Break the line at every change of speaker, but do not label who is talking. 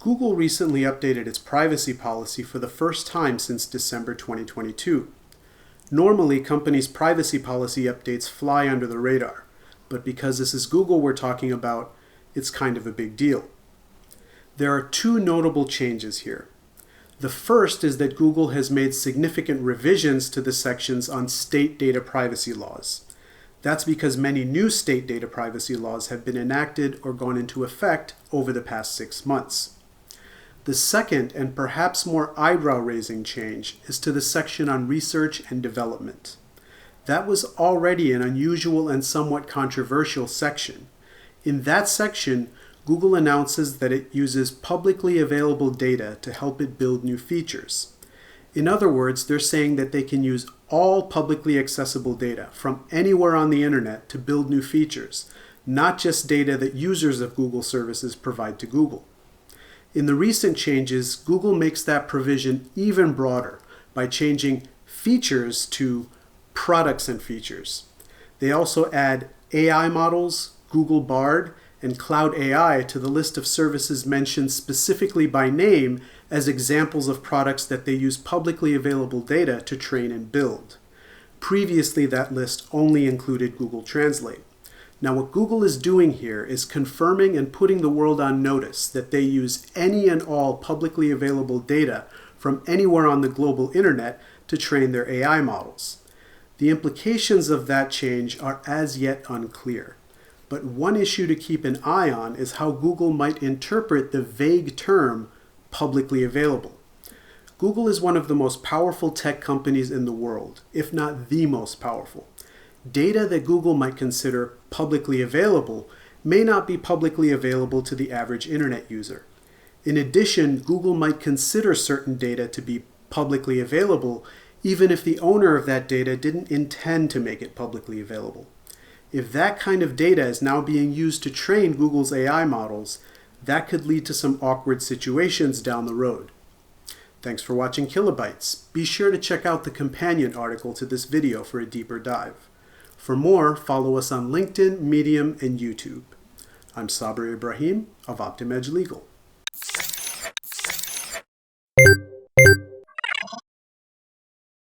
Google recently updated its privacy policy for the first time since December 2022. Normally, companies' privacy policy updates fly under the radar, but because this is Google we're talking about, it's kind of a big deal. There are two notable changes here. The first is that Google has made significant revisions to the sections on state data privacy laws. That's because many new state data privacy laws have been enacted or gone into effect over the past 6 months. The second, and perhaps more eyebrow-raising change, is to the section on research and development. That was already an unusual and somewhat controversial section. In that section, Google announces that it uses publicly available data to help it build new features. In other words, they're saying that they can use all publicly accessible data from anywhere on the internet to build new features, not just data that users of Google services provide to Google. In the recent changes, Google makes that provision even broader by changing features to products and features. They also add AI models, Google Bard, and Cloud AI to the list of services mentioned specifically by name as examples of products that they use publicly available data to train and build. Previously, that list only included Google Translate. Now, what Google is doing here is confirming and putting the world on notice that they use any and all publicly available data from anywhere on the global internet to train their AI models. The implications of that change are as yet unclear. But one issue to keep an eye on is how Google might interpret the vague term publicly available. Google is one of the most powerful tech companies in the world, if not the most powerful. Data that Google might consider publicly available may not be publicly available to the average internet user. In addition, Google might consider certain data to be publicly available even if the owner of that data didn't intend to make it publicly available. If that kind of data is now being used to train Google's AI models, that could lead to some awkward situations down the road. Thanks for watching Kilobytes. Be sure to check out the companion article to this video for a deeper dive. For more, follow us on LinkedIn, Medium, and YouTube. I'm Sabri Ibrahim of OptimEdge Legal.